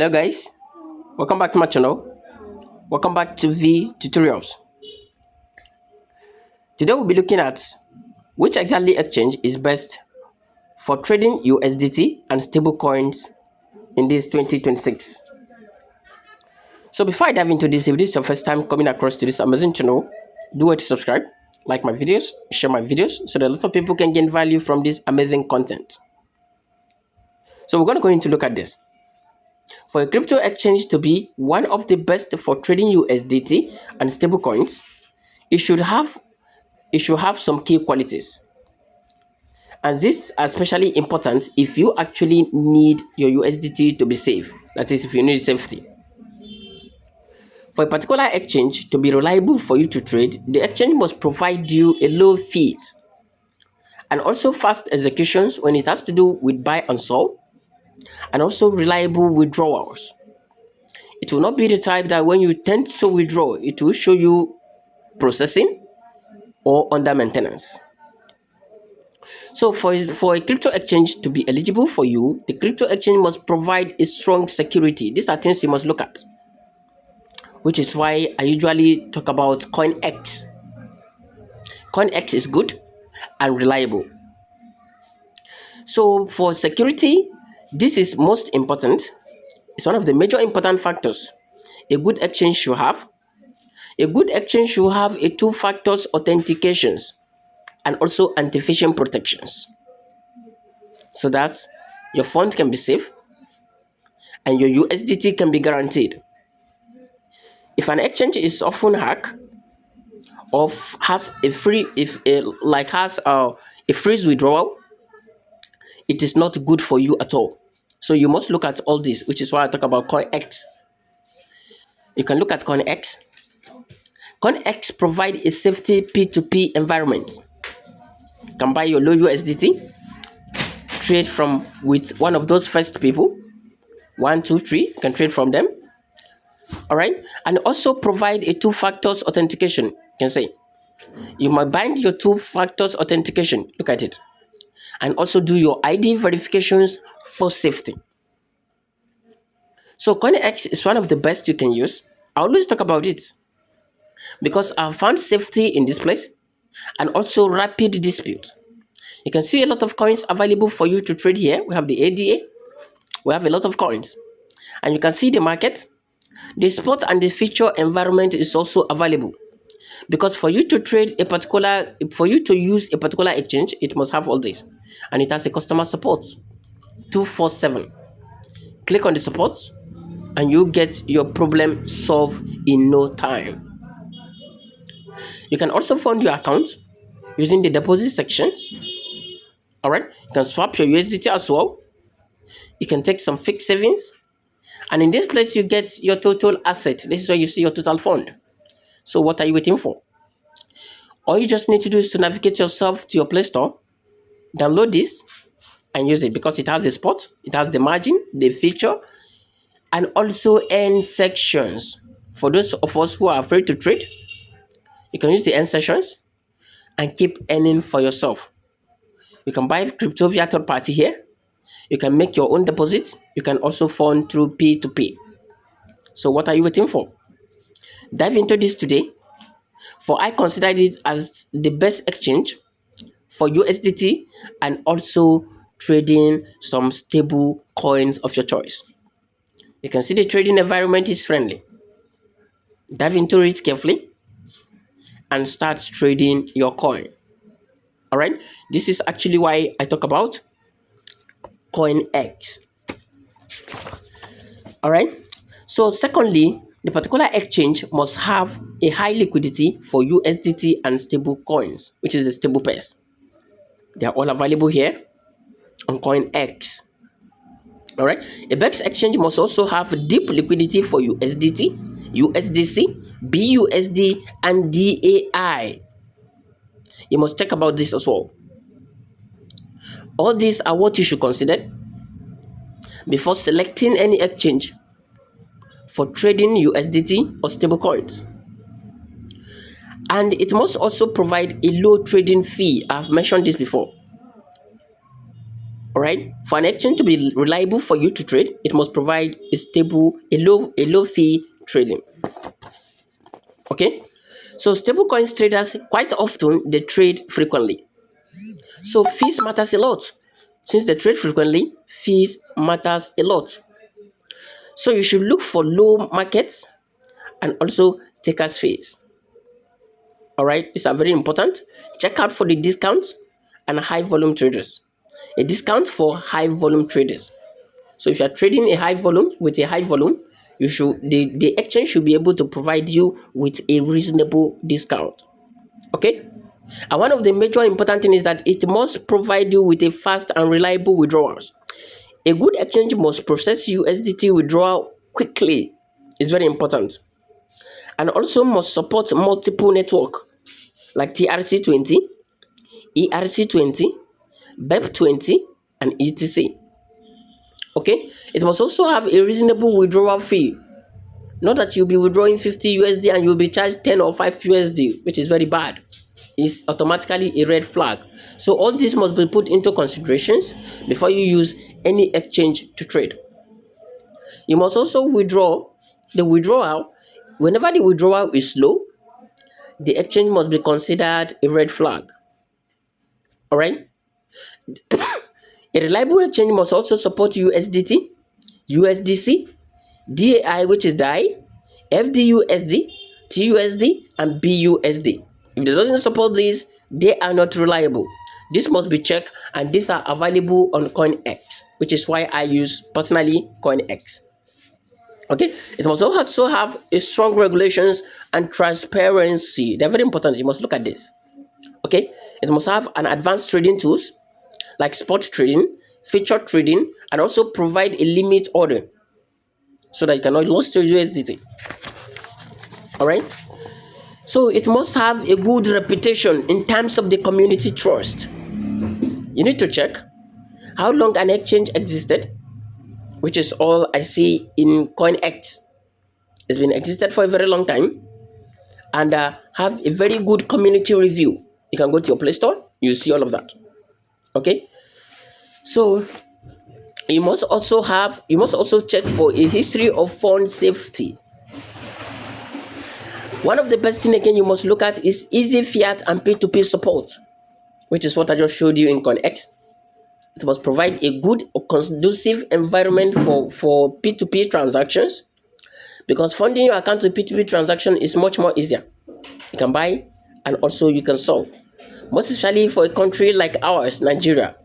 Hello guys, welcome back to my channel. Welcome back to the tutorials. Today we'll be looking at which exactly exchange is best for trading USDT and stable coins in this 2026. So before I dive into this, if this is your first time coming across to this amazing channel, do it to subscribe, like my videos, share my videos so that a lot of people can gain value from this amazing content. So we're going to go into look at this. For a crypto exchange to be one of the best for trading USDT and stable coins, it should have some key qualities. And this is especially important if you actually need your USDT to be safe. That is, if you need safety. For a particular exchange to be reliable for you to trade, the exchange must provide you a low fees and also fast executions when it has to do with buy and sell, and also reliable withdrawals. It will not be the type that when you tend to withdraw, it will show you processing or under maintenance. So for a crypto exchange to be eligible for you, the crypto exchange must provide a strong security. These are things you must look at, which is why I usually talk about CoinEx. CoinEx is good and reliable. So for security, this is most important. It's one of the major important factors a good exchange should have. A good exchange should have a two-factor authentications and also anti-phishing protections, so that your fund can be safe and your USDT can be guaranteed. If an exchange is often hacked or has a freeze withdrawal, it is not good for you at all. So you must look at all this, which is why I talk about CoinEx. You can look at CoinEx. CoinEx provide a safety P2P environment. You can buy your low USDT, trade from with one of those first people, 1, 2, 3. You can trade from them. All right, and also provide a two-factors authentication. You can say you might bind your two-factors authentication. Look at it, and also do your ID verifications for safety. So CoinEx is one of the best you can use. I always talk about it because I found safety in this place and also rapid dispute. You can see a lot of coins available for you to trade here. We have the ADA. We have a lot of coins, and you can see the market. The spot and the feature environment is also available, because for you to use a particular exchange, it must have all this, and it has a customer support 247. Click on the support and you get your problem solved in no time. You can also fund your account using the deposit sections. All right, you can swap your USDT as well. You can take some fixed savings, and in this place you get your total asset. This is where you see your total fund. So what are you waiting for? All you just need to do is to navigate yourself to your Play Store, download this and use it, because it has the spot, it has the margin, the feature, and also earn sections. For those of us who are afraid to trade, you can use the earn sessions and keep earning for yourself. You can buy crypto via third party here. You can make your own deposits. You can also fund through P2P. So what are you waiting for? Dive into this today, for I consider it as the best exchange for USDT and also trading some stable coins of your choice. You can see the trading environment is friendly. Dive into it carefully and start trading your coin. All right, this is actually why I talk about CoinEx. All right, so secondly, the particular exchange must have a high liquidity for USDT and stable coins, which is the stable pairs. They are all available here on CoinEx. All right, a best exchange must also have deep liquidity for USDT, USDC, BUSD, and DAI. You must check about this as well. All these are what you should consider before selecting any exchange for trading USDT or stable coins. And it must also provide a low trading fee. I've mentioned this before. All right. For an exchange to be reliable for you to trade, it must provide a stable, a low fee trading. Okay. So stable coins traders quite often they trade frequently. So fees matters a lot. Since they trade frequently, fees matters a lot. So you should look for low markets and also takers fees. All right, these are very important. Check out for the discounts and high volume traders. A discount for high volume traders. So if you are trading a high volume with a high volume, the exchange should be able to provide you with a reasonable discount. Okay? And one of the major important thing is that it must provide you with a fast and reliable withdrawals. A good exchange must process USDT withdrawal quickly. It's very important. And also must support multiple network like TRC20, ERC20, BEP20, and ETC. Okay, it must also have a reasonable withdrawal fee. Not that you'll be withdrawing 50 USD and you'll be charged 10 or 5 USD, which is very bad. It's automatically a red flag. So all this must be put into considerations before you use any exchange to trade. You must also withdraw the withdrawal. Whenever the withdrawal is low, the exchange must be considered a red flag. All right. A reliable exchange must also support USDT, USDC, DAI, which is DAI, FDUSD, TUSD, and BUSD. If it doesn't support these, they are not reliable. This must be checked, and these are available on CoinEx, which is why I use personally CoinEx. Okay, it must also have a strong regulations and transparency. They're very important. You must look at this. Okay, it must have an advanced trading tools like spot trading, feature trading, and also provide a limit order so that you cannot lose your USDT. All right. So it must have a good reputation in terms of the community trust. You need to check how long an exchange existed, which is all I see in CoinEx. It's been existed for a very long time, and have a very good community review. You can go to your Play Store, you see all of that. Okay. So you must also check for a history of fund safety. One of the best thing again you must look at is easy fiat and P2P support, which is what I just showed you in CoinEx. It must provide a good or conducive environment for P2P transactions, because funding your account with P2P transaction is much more easier. You can buy and also you can sell. Most especially for a country like ours, Nigeria.